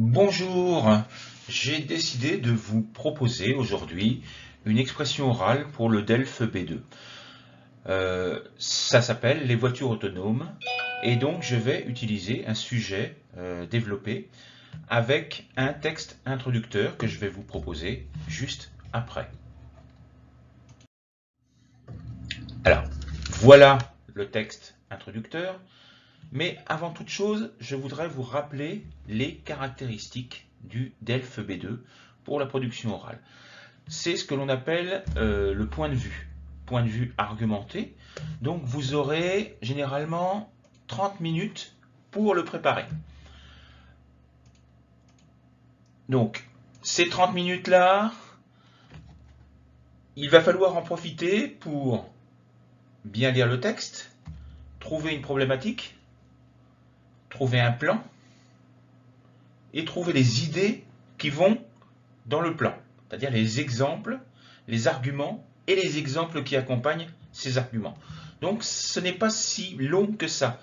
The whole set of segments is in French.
Bonjour, j'ai décidé de vous proposer aujourd'hui une expression orale pour le DELF B2. Ça s'appelle les voitures autonomes et donc je vais utiliser un sujet développé avec un texte introducteur que je vais vous proposer juste après. Alors, voilà le texte introducteur. Mais avant toute chose, je voudrais vous rappeler les caractéristiques du DELF B2 pour la production orale. C'est ce que l'on appelle le point de vue argumenté. Donc vous aurez généralement 30 minutes pour le préparer. Donc ces 30 minutes-là, il va falloir en profiter pour bien lire le texte, trouver une problématique, trouver un plan et trouver les idées qui vont dans le plan, c'est-à-dire les exemples, les arguments et les exemples qui accompagnent ces arguments. Donc ce n'est pas si long que ça.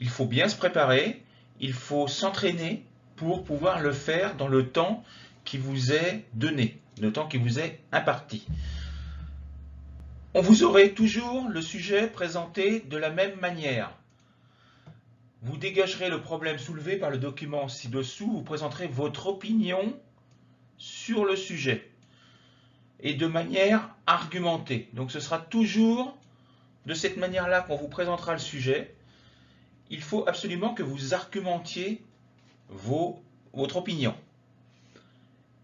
Il faut bien se préparer, il faut s'entraîner pour pouvoir le faire dans le temps qui vous est donné, le temps qui vous est imparti. On vous aurez toujours le sujet présenté de la même manière. Vous dégagerez le problème soulevé par le document ci-dessous, vous présenterez votre opinion sur le sujet et de manière argumentée. Donc ce sera toujours de cette manière-là qu'on vous présentera le sujet. Il faut absolument que vous argumentiez votre opinion.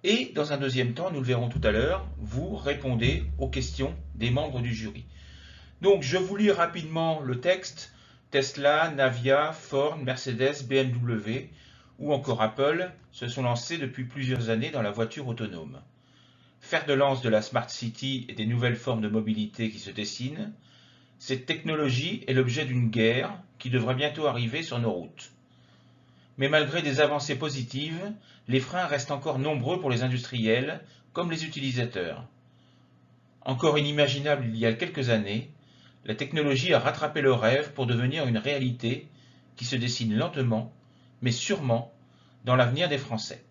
Et dans un deuxième temps, nous le verrons tout à l'heure, vous répondez aux questions des membres du jury. Donc je vous lis rapidement le texte. Tesla, Navia, Ford, Mercedes, BMW ou encore Apple se sont lancés depuis plusieurs années dans la voiture autonome. Fer de lance de la Smart City et des nouvelles formes de mobilité qui se dessinent, cette technologie est l'objet d'une guerre qui devrait bientôt arriver sur nos routes. Mais malgré des avancées positives, les freins restent encore nombreux pour les industriels comme les utilisateurs. Encore inimaginable il y a quelques années, la technologie a rattrapé le rêve pour devenir une réalité qui se dessine lentement, mais sûrement, dans l'avenir des Français.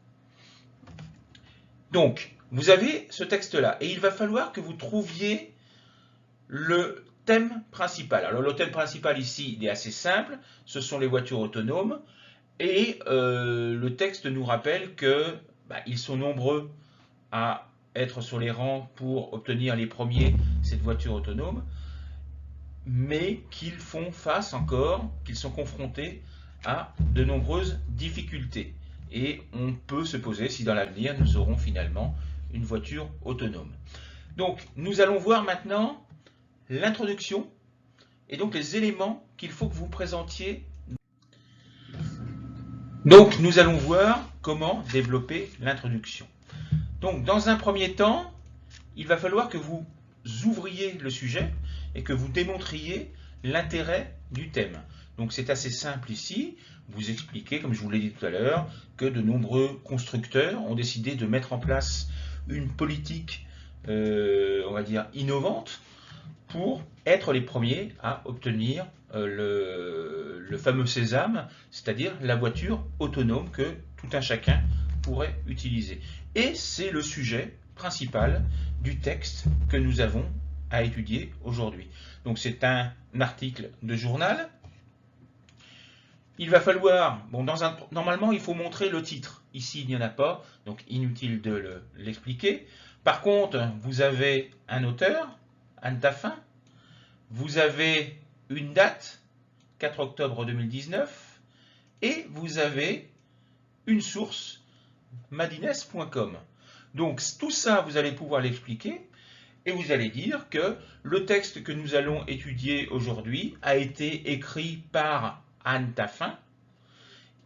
Donc, vous avez ce texte-là, et il va falloir que vous trouviez le thème principal. Alors, le thème principal ici, il est assez simple, ce sont les voitures autonomes, et le texte nous rappelle que ils sont nombreux à être sur les rangs pour obtenir les premiers cette voiture autonome, mais qu'ils font face encore, qu'ils sont confrontés à de nombreuses difficultés. Et on peut se poser si dans l'avenir nous aurons finalement une voiture autonome. Donc nous allons voir maintenant l'introduction et donc les éléments qu'il faut que vous présentiez. Donc nous allons voir comment développer l'introduction. Donc dans un premier temps, il va falloir que vous ouvriez le sujet et que vous démontriez l'intérêt du thème. Donc c'est assez simple ici, vous expliquez, comme je vous l'ai dit tout à l'heure, que de nombreux constructeurs ont décidé de mettre en place une politique, on va dire, innovante pour être les premiers à obtenir le fameux sésame, c'est-à-dire la voiture autonome que tout un chacun pourrait utiliser. Et c'est le sujet principal du texte que nous avons à étudier aujourd'hui. Donc c'est un article de journal. Il va falloir, normalement il faut montrer le titre. Ici il n'y en a pas, donc inutile de l'expliquer. Par contre, vous avez un auteur, Anne Taffin. Vous avez une date, 4 octobre 2019. Et vous avez une source, madines.com. Donc tout ça, vous allez pouvoir l'expliquer et vous allez dire que le texte que nous allons étudier aujourd'hui a été écrit par Anne Taffin.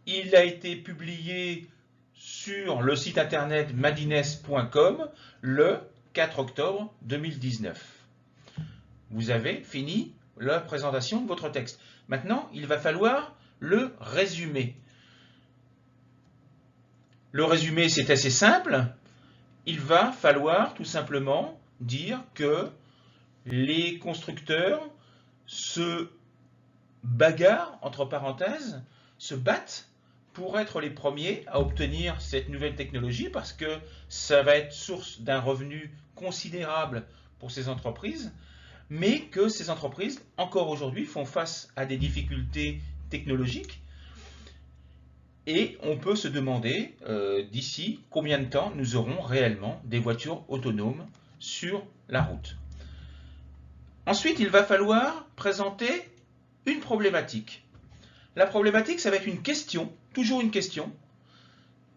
Il a été publié sur le site internet madines.com le 4 octobre 2019. Vous avez fini la présentation de votre texte. Maintenant, il va falloir le résumer. Le résumé, c'est assez simple. Il va falloir tout simplement dire que les constructeurs se bagarrent, entre parenthèses, se battent pour être les premiers à obtenir cette nouvelle technologie parce que ça va être source d'un revenu considérable pour ces entreprises, mais que ces entreprises, encore aujourd'hui, font face à des difficultés technologiques et on peut se demander d'ici combien de temps nous aurons réellement des voitures autonomes sur la route. Ensuite, il va falloir présenter une problématique. La problématique, ça va être une question, toujours une question,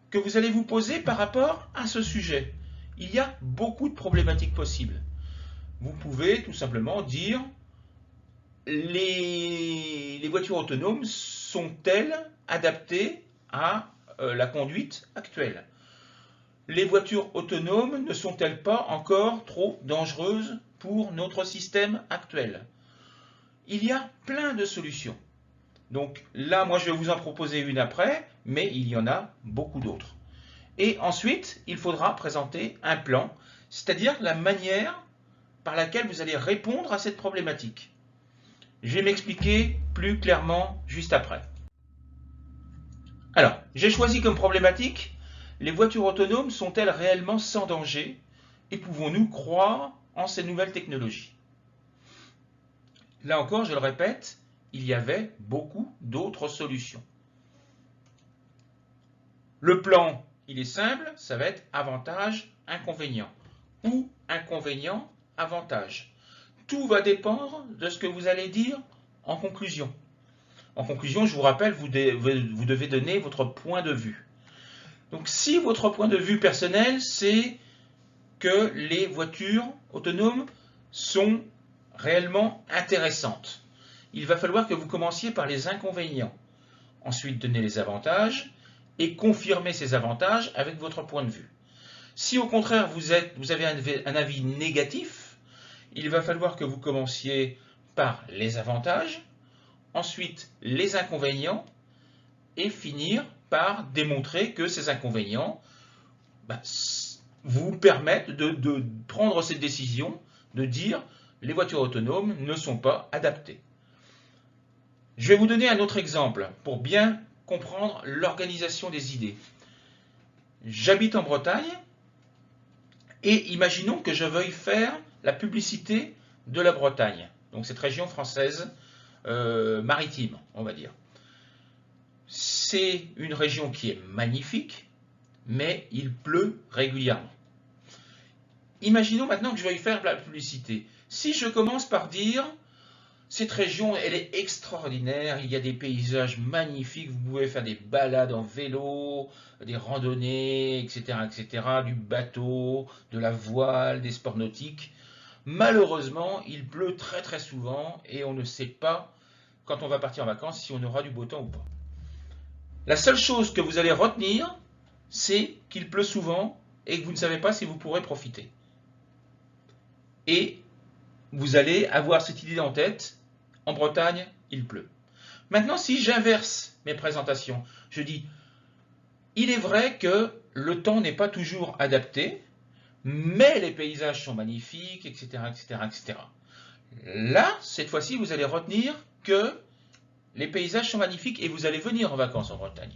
que vous allez vous poser par rapport à ce sujet. Il y a beaucoup de problématiques possibles. Vous pouvez tout simplement dire les voitures autonomes sont-elles adaptées à la conduite actuelle? Les voitures autonomes ne sont-elles pas encore trop dangereuses pour notre système actuel? Il y a plein de solutions. Donc là, moi, je vais vous en proposer une après, mais il y en a beaucoup d'autres. Et ensuite, il faudra présenter un plan, c'est-à-dire la manière par laquelle vous allez répondre à cette problématique. Je vais m'expliquer plus clairement juste après. Alors, j'ai choisi comme problématique, les voitures autonomes sont-elles réellement sans danger et pouvons-nous croire en ces nouvelles technologies? Là encore, je le répète, il y avait beaucoup d'autres solutions. Le plan, il est simple, ça va être avantage, inconvénient ou inconvénient, avantage. Tout va dépendre de ce que vous allez dire en conclusion. En conclusion, je vous rappelle, vous devez donner votre point de vue. Donc si votre point de vue personnel, c'est que les voitures autonomes sont réellement intéressantes, il va falloir que vous commenciez par les inconvénients. Ensuite, donner les avantages et confirmer ces avantages avec votre point de vue. Si au contraire vous avez un avis négatif, il va falloir que vous commenciez par les avantages, ensuite les inconvénients et finir par démontrer que ces inconvénients vous permettent de prendre cette décision de dire les voitures autonomes ne sont pas adaptées. Je vais vous donner un autre exemple pour bien comprendre l'organisation des idées. J'habite en Bretagne et imaginons que je veuille faire la publicité de la Bretagne, donc cette région française maritime, on va dire. C'est une région qui est magnifique, mais il pleut régulièrement. Imaginons maintenant que je veuille faire la publicité. Si je commence par dire cette région, elle est extraordinaire, il y a des paysages magnifiques, vous pouvez faire des balades en vélo, des randonnées, etc., etc., du bateau, de la voile, des sports nautiques. Malheureusement, il pleut très très souvent et on ne sait pas, quand on va partir en vacances, si on aura du beau temps ou pas. La seule chose que vous allez retenir, c'est qu'il pleut souvent et que vous ne savez pas si vous pourrez profiter. Et vous allez avoir cette idée en tête, en Bretagne, il pleut. Maintenant, si j'inverse mes présentations, je dis, il est vrai que le temps n'est pas toujours adapté, mais les paysages sont magnifiques, etc., etc., etc. Là, cette fois-ci, vous allez retenir que les paysages sont magnifiques et vous allez venir en vacances en Bretagne.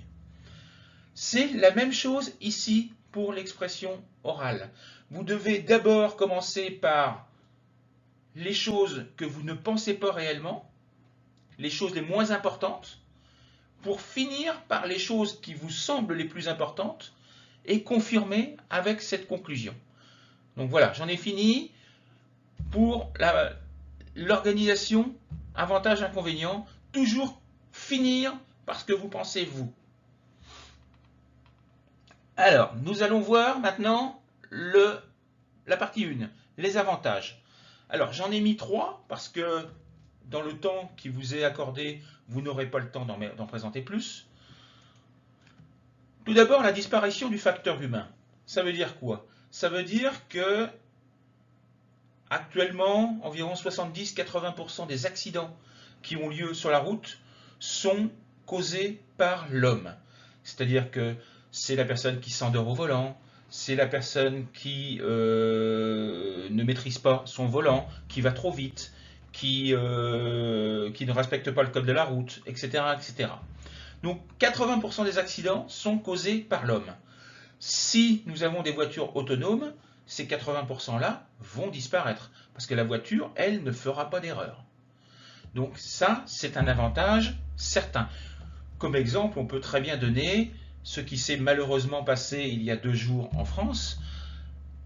C'est la même chose ici pour l'expression orale. Vous devez d'abord commencer par les choses que vous ne pensez pas réellement, les choses les moins importantes, pour finir par les choses qui vous semblent les plus importantes et confirmer avec cette conclusion. Donc voilà, j'en ai fini pour l'organisation avantage-inconvénient. Toujours finir par ce que vous pensez vous. Alors, nous allons voir maintenant la partie 1, les avantages. Alors, j'en ai mis 3 parce que dans le temps qui vous est accordé, vous n'aurez pas le temps d'en présenter plus. Tout d'abord, la disparition du facteur humain. Ça veut dire quoi? Ça veut dire que actuellement, environ 70-80% des accidents qui ont lieu sur la route sont causés par l'homme. C'est-à-dire que c'est la personne qui s'endort au volant, c'est la personne qui ne maîtrise pas son volant, qui va trop vite, qui ne respecte pas le code de la route, etc., etc. Donc 80% des accidents sont causés par l'homme. Si nous avons des voitures autonomes, ces 80%-là vont disparaître, parce que la voiture, elle, ne fera pas d'erreur. Donc ça, c'est un avantage certain. Comme exemple, on peut très bien donner ce qui s'est malheureusement passé il y a 2 jours en France.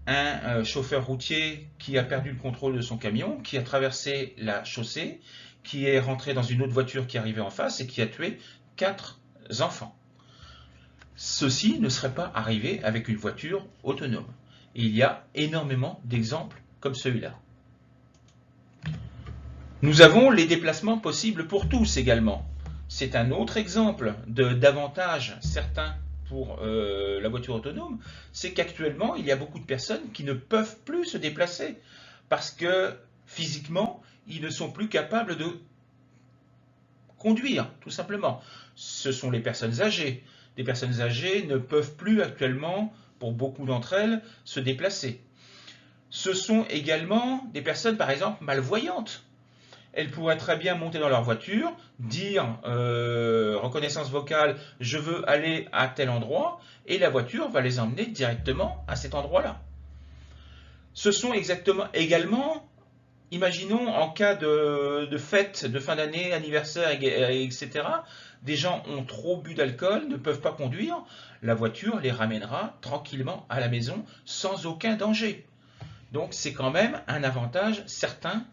Un chauffeur routier qui a perdu le contrôle de son camion, qui a traversé la chaussée, qui est rentré dans une autre voiture qui arrivait en face et qui a tué 4 enfants. Ceci ne serait pas arrivé avec une voiture autonome. Il y a énormément d'exemples comme celui-là. Nous avons les déplacements possibles pour tous également. C'est un autre exemple d'avantage certain pour la voiture autonome, c'est qu'actuellement, il y a beaucoup de personnes qui ne peuvent plus se déplacer parce que physiquement, ils ne sont plus capables de conduire, tout simplement. Ce sont les personnes âgées. Les personnes âgées ne peuvent plus actuellement, pour beaucoup d'entre elles, se déplacer. Ce sont également des personnes, par exemple, malvoyantes. Elles pourraient très bien monter dans leur voiture, dire reconnaissance vocale, je veux aller à tel endroit, et la voiture va les emmener directement à cet endroit-là. Ce sont également, imaginons en cas de fête de fin d'année, anniversaire, etc., des gens ont trop bu d'alcool, ne peuvent pas conduire, la voiture les ramènera tranquillement à la maison sans aucun danger. Donc c'est quand même un avantage certain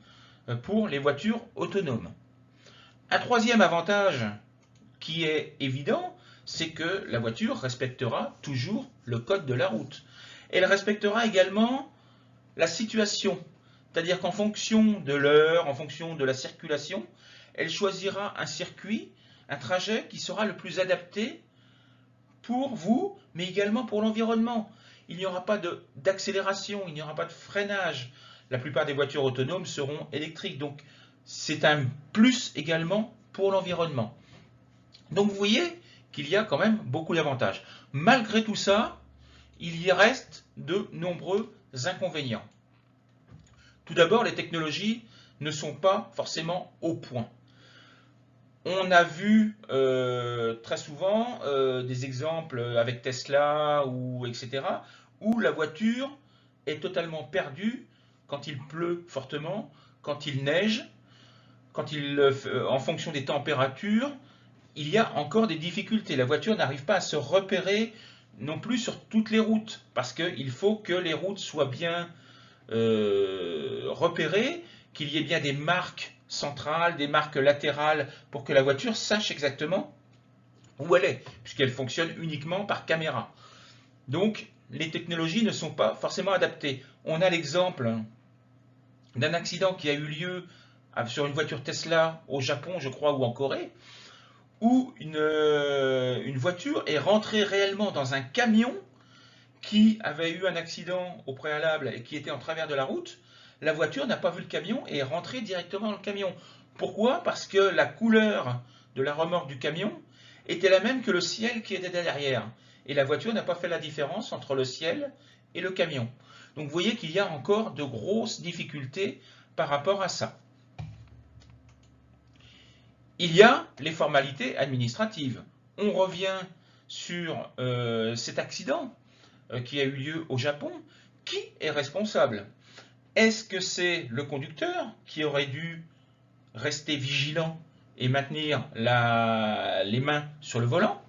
pour les voitures autonomes. Un troisième avantage qui est évident, c'est que la voiture respectera toujours le code de la route. Elle respectera également la situation, c'est-à-dire qu'en fonction de l'heure, en fonction de la circulation, elle choisira un circuit, un trajet qui sera le plus adapté pour vous, mais également pour l'environnement. Il n'y aura pas d'accélération, il n'y aura pas de freinage. La plupart des voitures autonomes seront électriques, donc c'est un plus également pour l'environnement. Donc vous voyez qu'il y a quand même beaucoup d'avantages. Malgré tout ça, il y reste de nombreux inconvénients. Tout d'abord, les technologies ne sont pas forcément au point. On a vu très souvent des exemples avec Tesla ou etc. où la voiture est totalement perdue quand il pleut fortement, quand il neige, en fonction des températures, il y a encore des difficultés. La voiture n'arrive pas à se repérer non plus sur toutes les routes, parce qu'il faut que les routes soient bien repérées, qu'il y ait bien des marques centrales, des marques latérales, pour que la voiture sache exactement où elle est, puisqu'elle fonctionne uniquement par caméra. Donc, les technologies ne sont pas forcément adaptées. On a l'exemple d'un accident qui a eu lieu sur une voiture Tesla au Japon, je crois, ou en Corée, où une voiture est rentrée réellement dans un camion qui avait eu un accident au préalable et qui était en travers de la route. La voiture n'a pas vu le camion et est rentrée directement dans le camion. Pourquoi? Parce que la couleur de la remorque du camion était la même que le ciel qui était derrière. Et la voiture n'a pas fait la différence entre le ciel et le camion. Donc vous voyez qu'il y a encore de grosses difficultés par rapport à ça. Il y a les formalités administratives. On revient sur cet accident qui a eu lieu au Japon. Qui est responsable? Est-ce que c'est le conducteur qui aurait dû rester vigilant et maintenir les mains sur le volant?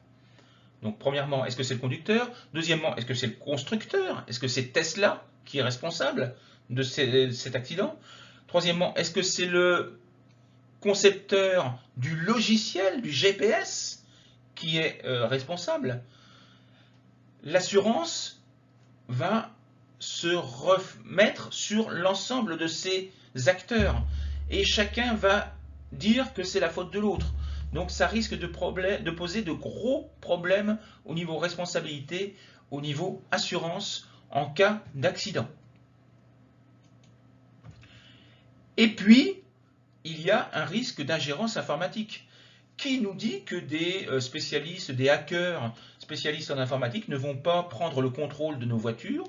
Donc premièrement, est-ce que c'est le conducteur? Deuxièmement, est-ce que c'est le constructeur? Est-ce que c'est Tesla qui est responsable de cet accident? Troisièmement, est-ce que c'est le concepteur du logiciel, du GPS, qui est responsable? L'assurance va se remettre sur l'ensemble de ces acteurs et chacun va dire que c'est la faute de l'autre. Donc ça risque de poser de gros problèmes au niveau responsabilité, au niveau assurance en cas d'accident. Et puis, il y a un risque d'ingérence informatique. Qui nous dit que des spécialistes, des hackers spécialistes en informatique ne vont pas prendre le contrôle de nos voitures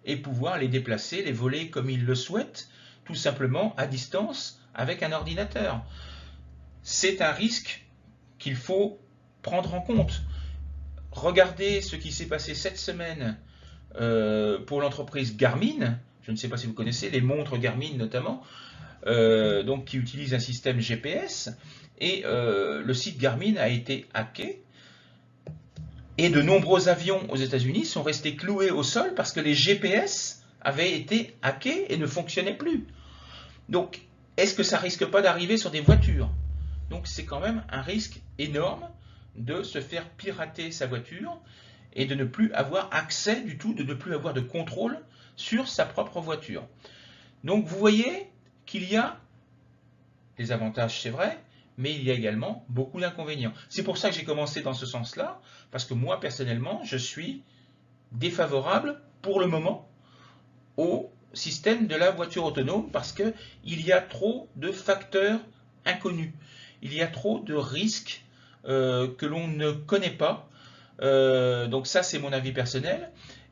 et pouvoir les déplacer, les voler comme ils le souhaitent, tout simplement à distance avec un ordinateur? C'est un risque qu'il faut prendre en compte. Regardez ce qui s'est passé cette semaine pour l'entreprise Garmin. Je ne sais pas si vous connaissez, les montres Garmin notamment, donc qui utilisent un système GPS. Et le site Garmin a été hacké. Et de nombreux avions aux États-Unis sont restés cloués au sol parce que les GPS avaient été hackés et ne fonctionnaient plus. Donc, est-ce que ça risque pas d'arriver sur des voitures? Donc, c'est quand même un risque énorme de se faire pirater sa voiture et de ne plus avoir accès du tout, de ne plus avoir de contrôle sur sa propre voiture. Donc, vous voyez qu'il y a des avantages, c'est vrai, mais il y a également beaucoup d'inconvénients. C'est pour ça que j'ai commencé dans ce sens-là, parce que moi, personnellement, je suis défavorable, pour le moment, au système de la voiture autonome, parce qu'il y a trop de facteurs inconnus. Il y a trop de risques que l'on ne connaît pas. Donc ça, c'est mon avis personnel.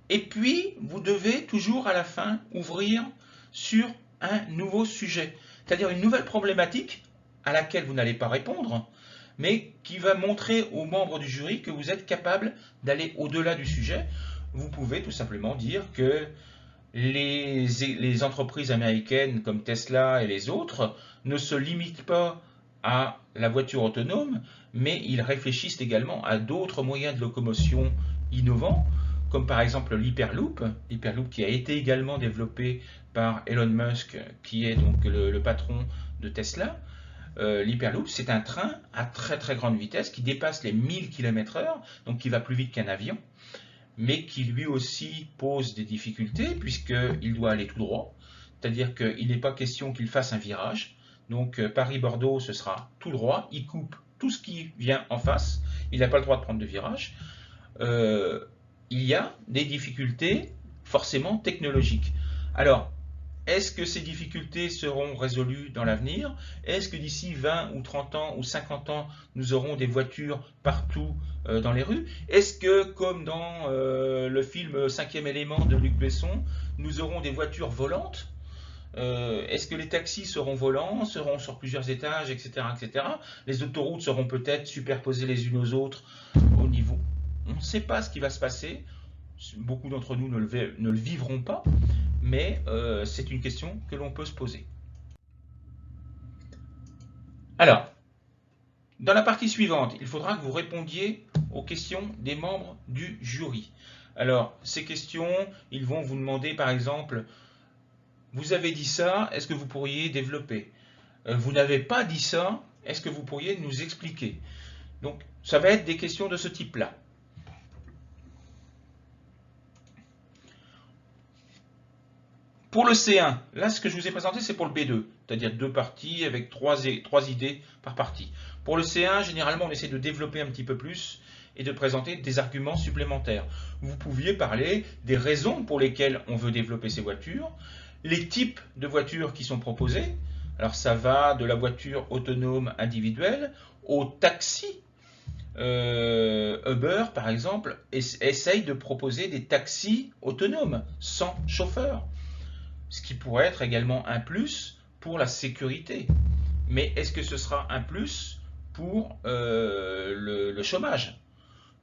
Et puis, vous devez toujours à la fin ouvrir sur un nouveau sujet, c'est-à-dire une nouvelle problématique à laquelle vous n'allez pas répondre, mais qui va montrer aux membres du jury que vous êtes capable d'aller au-delà du sujet. Vous pouvez tout simplement dire que les entreprises américaines comme Tesla et les autres ne se limitent pas à la voiture autonome, mais ils réfléchissent également à d'autres moyens de locomotion innovants, comme par exemple l'Hyperloop qui a été également développé par Elon Musk, qui est donc le patron de Tesla. L'Hyperloop, c'est un train à très très grande vitesse qui dépasse les 1000 km/h, donc qui va plus vite qu'un avion, mais qui lui aussi pose des difficultés puisqu'il doit aller tout droit, c'est-à-dire qu'il n'est pas question qu'il fasse un virage. Donc Paris-Bordeaux, ce sera tout droit, il coupe tout ce qui vient en face, il n'a pas le droit de prendre de virage. Il y a des difficultés forcément technologiques. Alors, est-ce que ces difficultés seront résolues dans l'avenir? Est-ce que d'ici 20 ou 30 ans ou 50 ans, nous aurons des voitures partout dans les rues? Est-ce que, comme dans le film 5e élément de Luc Besson, nous aurons des voitures volantes? Est-ce que les taxis seront volants, seront sur plusieurs étages, etc., etc. Les autoroutes seront peut-être superposées les unes aux autres au niveau. On ne sait pas ce qui va se passer. Beaucoup d'entre nous ne le vivront pas, mais c'est une question que l'on peut se poser. Alors, dans la partie suivante, il faudra que vous répondiez aux questions des membres du jury. Alors, ces questions, ils vont vous demander par exemple, vous avez dit ça, est-ce que vous pourriez développer? Vous n'avez pas dit ça, est-ce que vous pourriez nous expliquer? Donc, ça va être des questions de ce type-là. Pour le C1, là, ce que je vous ai présenté, c'est pour le B2, c'est-à-dire 2 parties avec 3 idées par partie. Pour le C1, généralement, on essaie de développer un petit peu plus et de présenter des arguments supplémentaires. Vous pouviez parler des raisons pour lesquelles on veut développer ces voitures, les types de voitures qui sont proposées. Alors, ça va de la voiture autonome individuelle au taxi. Uber, par exemple, essaye de proposer des taxis autonomes, sans chauffeur. Ce qui pourrait être également un plus pour la sécurité. Mais est-ce que ce sera un plus pour le chômage?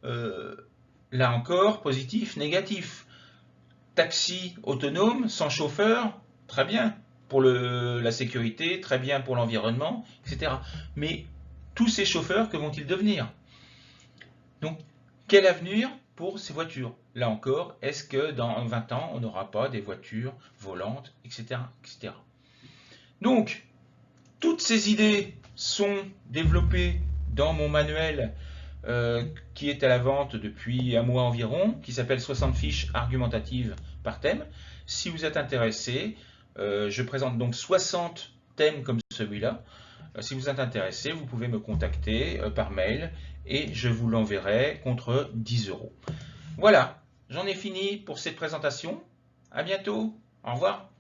Là encore, positif, négatif. Taxi autonome, sans chauffeur, très bien pour la sécurité, très bien pour l'environnement, etc. Mais tous ces chauffeurs, que vont-ils devenir? Donc, quel avenir pour ces voitures? Là encore, est-ce que dans 20 ans, on n'aura pas des voitures volantes, etc., etc. Donc, toutes ces idées sont développées dans mon manuel qui est à la vente depuis un mois environ, qui s'appelle 60 fiches argumentatives par thème. Si vous êtes intéressé, je présente donc 60 thèmes comme celui-là. Si vous êtes intéressé, vous pouvez me contacter par mail et je vous l'enverrai contre 10 €. Voilà, j'en ai fini pour cette présentation. À bientôt. Au revoir.